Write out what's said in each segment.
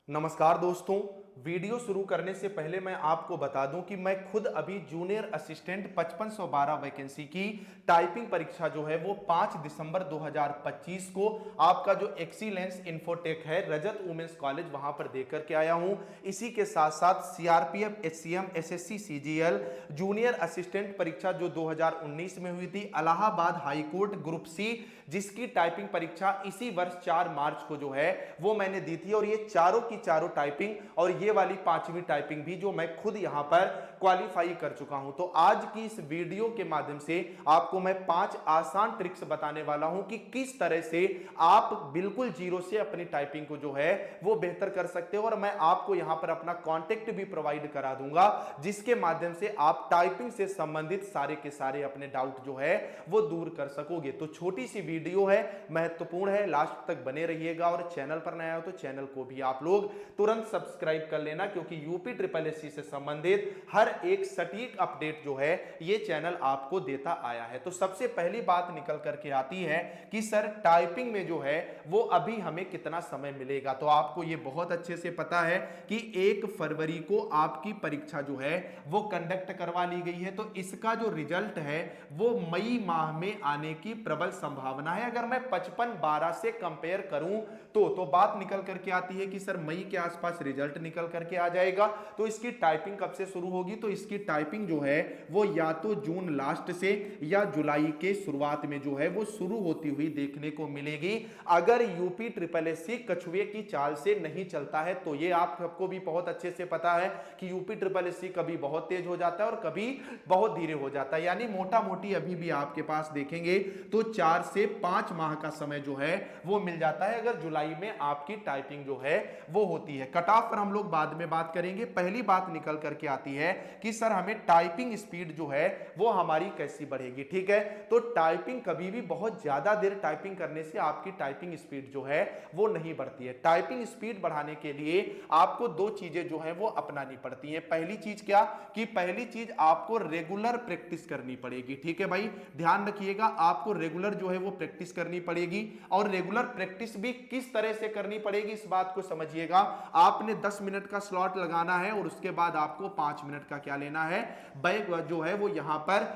नमस्कार दोस्तों। वीडियो शुरू करने से पहले मैं आपको बता दूं कि मैं खुद अभी जूनियर असिस्टेंट 5512 वैकेंसी की टाइपिंग परीक्षा जो है वो 5 दिसंबर 2025 को आपका जो एक्सीलेंस इन्फोटेक है रजत वुमेन्स कॉलेज वहां पर देकर के आया हूं। इसी के साथ साथ CRPF, HCM, SSC, CGL junior assistant परीक्षा जो 2019 में हुई थी, Allahabad high court group C, जिसकी टाइपिंग परीक्षा इसी वर्ष 4 मार्च को जो है वो मैंने दी थी। और ये चारों की चारों टाइपिंग और ये वाली 5वीं टाइपिंग भी जो मैं खुद यहां पर क्वालिफाई कर चुका हूं। तो आज की इस वीडियो के माध्यम से आपको मैं 5 आसान ट्रिक्स बताने वाला हूं कि किस तरह से आप बिल्कुल जीरो से अपनी टाइपिंग को जो है वो बेहतर कर सकते हो। और मैं आपको यहां पर अपना कॉन्टेक्ट भी प्रोवाइड करा दूंगा, जिसके माध्यम से आप टाइपिंग से संबंधित सारे के सारे अपने डाउट जो है वो दूर कर सकोगे। तो छोटी सी वीडियो है, महत्वपूर्ण है, लास्ट तक बने रहिएगा। और चैनल पर नया हो तो चैनल को भी आप लोग तुरंत सब्सक्राइब कर लेना, क्योंकि यूपी ट्रिपल एससी से संबंधित हर एक सटीक अपडेट जो है ये चैनल आपको देता आया है। तो सबसे पहली बात निकल करके आती है कि सर टाइपिंग में जो है वो अभी हमें कितना समय मिलेगा। तो आपको ये बहुत अच्छे से पता है कि 1 फरवरी को आपकी परीक्षा जो है वो कंडक्ट करवा ली गई है। तो इसका जो रिजल्ट है वो मई माह में आने की प्रबल संभावना है। अगर मैं 55-12 से कंपेयर करूं तो बात निकल करके आती है कि सर मई के आसपास रिजल्ट निकल करके आ जाएगा। तो इसकी टाइपिंग कब से शुरू होगी? तो इसकी टाइपिंग जो है वो या तो जून लास्ट से या जुलाई के शुरुआत में जो है वो शुरू होती हुई देखने को मिलेगी, अगर यूपी ट्रिपल एससी कछुए की चाल से नहीं चलता है। तो ये आप सबको भी बहुत अच्छे से पता है कि यूपी ट्रिपल एससी कभी बहुत तेज हो जाता है और कभी बहुत धीरे हो जाता है। यानी मोटा मोटी अभी भी आपके पास देखेंगे तो 4 से 5 माह का समय जो है वो मिल जाता है, अगर जुलाई में आपकी टाइपिंग जो है वो होती है। कट ऑफ पर हम लोग बाद में बात करेंगे। पहली बात निकल करके आती है कि सर हमें टाइपिंग स्पीड जो है वो हमारी कैसी बढ़ेगी। ठीक है, तो टाइपिंग कभी भी बहुत ज्यादा देर टाइपिंग करने से आपकी टाइपिंग स्पीड जो है वो नहीं बढ़ती है। टाइपिंग स्पीड बढ़ाने के लिए आपको 2 चीजें जो है वो अपनानी पड़ती है। पहली चीज क्या कि पहली चीज आपको रेगुलर प्रैक्टिस करनी पड़ेगी। ठीक है भाई, ध्यान रखिएगा, आपको रेगुलर जो है वो प्रैक्टिस करनी पड़ेगी। और रेगुलर प्रैक्टिस भी किस तरह से करनी पड़ेगी इस बात को समझिएगा। आपने 10 मिनट का स्लॉट लगाना है और उसके बाद आपको 5 मिनट का क्या लेना है, ब्रेक जो है वो यहां पर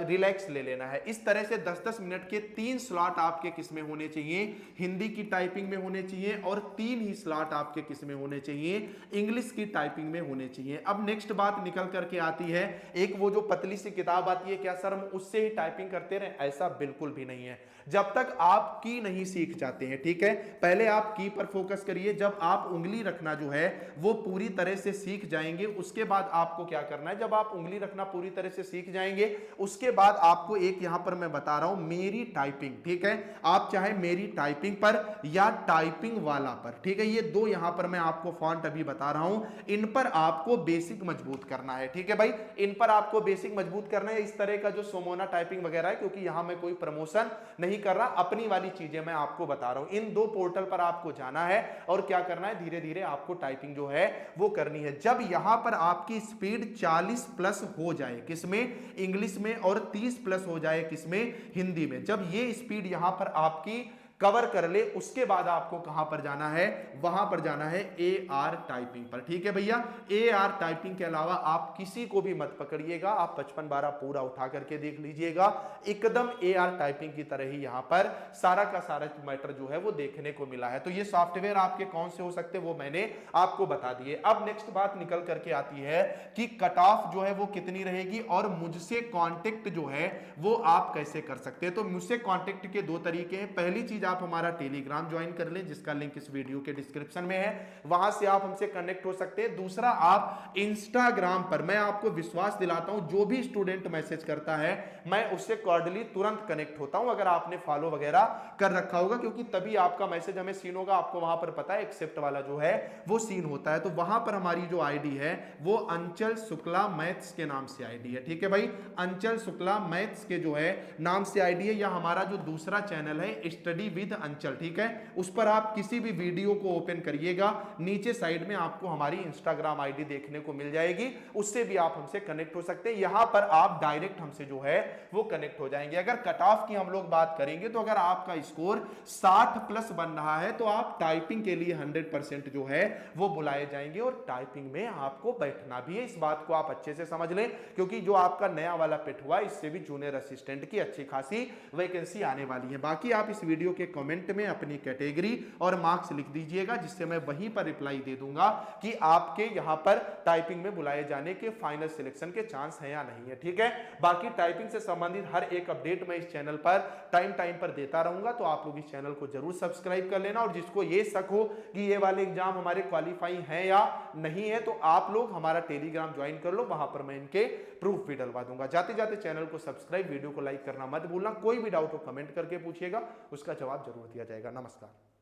रिलैक्स ले लेना है। इस तरह से 10-10 मिनट के 3 स्लॉट आपके किस में होने चाहिए, हिंदी की टाइपिंग में होने चाहिए। और 3 ही स्लॉट आपके किस में होने चाहिए, इंग्लिश की टाइपिंग में होने चाहिए। अब नेक्स्ट बात निकल करके आती है, एक वो जो पतली सी किताब आती है, क्या सर हम उससे ही टाइपिंग करते रहे? ऐसा बिल्कुल भी नहीं है। जब तक आप की नहीं सीख जाते हैं, ठीक है, पहले आप की पर फोकस करिए। जब आप उंगली रखना जो है वो पूरी तरह से सीख जाएंगे, उसके बाद आपको क्या करना है, जब आप उंगली रखना पूरी तरह से सीख जाएंगे उसके बाद आपको एक यहां पर मैं बता रहा हूं मेरी टाइपिंग, ठीक है, आप चाहे मेरी टाइपिंग पर या टाइपिंग वाला पर, ठीक है, ये 2 यहां पर मैं आपको फॉन्ट अभी बता रहा हूं, इन पर आपको बेसिक मजबूत करना है। ठीक है भाई, इन पर आपको बेसिक मजबूत करना है। इस तरह का जो सोमोना टाइपिंग वगैरह है, क्योंकि यहां मैं कोई प्रमोशन नहीं कर रहा, अपनी वाली चीजें मैं आपको बता रहा हूं। इन 2 पोर्टल पर आपको जाना है और क्या करना है, धीरे धीरे आपको टाइपिंग जो है वो करनी है। जब यहां पर आपकी स्पीड 40 प्लस हो जाए किसमें, इंग्लिश में, और 30 प्लस हो जाए किसमें, हिंदी में, जब ये स्पीड यहां पर आपकी कवर कर ले, उसके बाद आपको कहां पर जाना है, वहां पर जाना है AR टाइपिंग पर। ठीक है भैया, AR टाइपिंग के अलावा आप किसी को भी मत पकड़िएगा, आप 55-12 पूरा उठा करके देख लीजिएगा, एकदम AR टाइपिंग की तरह ही यहां पर सारा का सारा मैटर जो है वो देखने को मिला है। तो ये सॉफ्टवेयर आपके कौन से हो सकते हैं वो मैंने आपको बता दिए। अब नेक्स्ट बात निकल करके आती है कि कट ऑफ जो है वो कितनी रहेगी और मुझसे कांटेक्ट जो है वो आप कैसे कर सकते हैं। तो मुझसे कांटेक्ट के 2 तरीके हैं। पहली चीज, आप हमारा टेलीग्राम ज्वाइन कर लें, जिसका लिंक इस वीडियो के डिस्क्रिप्शन में है, वहां से आप हमसे कनेक्ट हो सकते हैं। दूसरा, आप इंस्टाग्राम पर, मैं आपको विश्वास दिलाता हूं, जो भी स्टूडेंट मैसेज करता है मैं उससे कॉर्डियली तुरंत कनेक्ट होता हूं, अगर आपने फॉलो वगैरह कर रखा होगा, क्योंकि तभी आपका मैसेज हमें सीन होगा। आपको वहां पर पता है एक्सेप्ट वाला जो है वो सीन होता है। तो वहां पर हमारी जो आईडी है वो अंचल शुक्ला मैथ्स के नाम से आईडी है। ठीक है भाई, अंचल शुक्ला मैथ्स के जो है नाम से आईडी है। या हमारा जो दूसरा चैनल है स्टडी विद अंचल, ठीक है, उस पर आप किसी भी वीडियो को ओपन करिएगा, नीचे साइड में आपको हमारी इंस्टाग्राम आईडी देखने को मिल जाएगी, उससे भी आप हमसे कनेक्ट हो सकते हैं। यहां पर आप डायरेक्ट हमसे जो है वो कनेक्ट हो जाएंगे। अगर कट ऑफ की हम लोग बात करेंगे तो अगर आपका स्कोर 60 प्लस बन रहा है तो आप टाइपिंग के लिए 100% जो है वो बुलाए जाएंगे और टाइपिंग में आपको बैठना भी है। इस बात को आप अच्छे से समझ लें, क्योंकि जो आपका नया वाला पिट हुआ इससे भी जूनियर असिस्टेंट की अच्छी खासी वैकेंसी आने वाली है। बाकी आप इस वीडियो के कमेंट में अपनी कैटेगरी और मार्क्स लिख दीजिएगा, जिससे मैं वहीं पर रिप्लाई दे दूंगा कि आपके यहां पर टाइपिंग में बुलाए जाने के फाइनल सिलेक्शन के चांस है या नहीं है, ठीक है। बाकी टाइपिंग से संबंधित हर एक अपडेट मैं इस चैनल पर टाइम पर देता रहूंगा, तो आप लोग इस चैनल को जरूर सब्सक्राइब कर लेना। और जिसको ये शक हो कि ये वाले एग्जाम हमारे क्वालिफाई है या नहीं है, तो आप लोग हमारा टेलीग्राम ज्वाइन कर लो, वहां पर मैं इनके प्रूफ भी डलवा दूंगा। जाते जाते चैनल को सब्सक्राइब, वीडियो को लाइक करना मत भूलना। कोई भी डाउट हो कमेंट करके पूछिएगा, उसका जवाब जरूर दिया जाएगा। नमस्कार।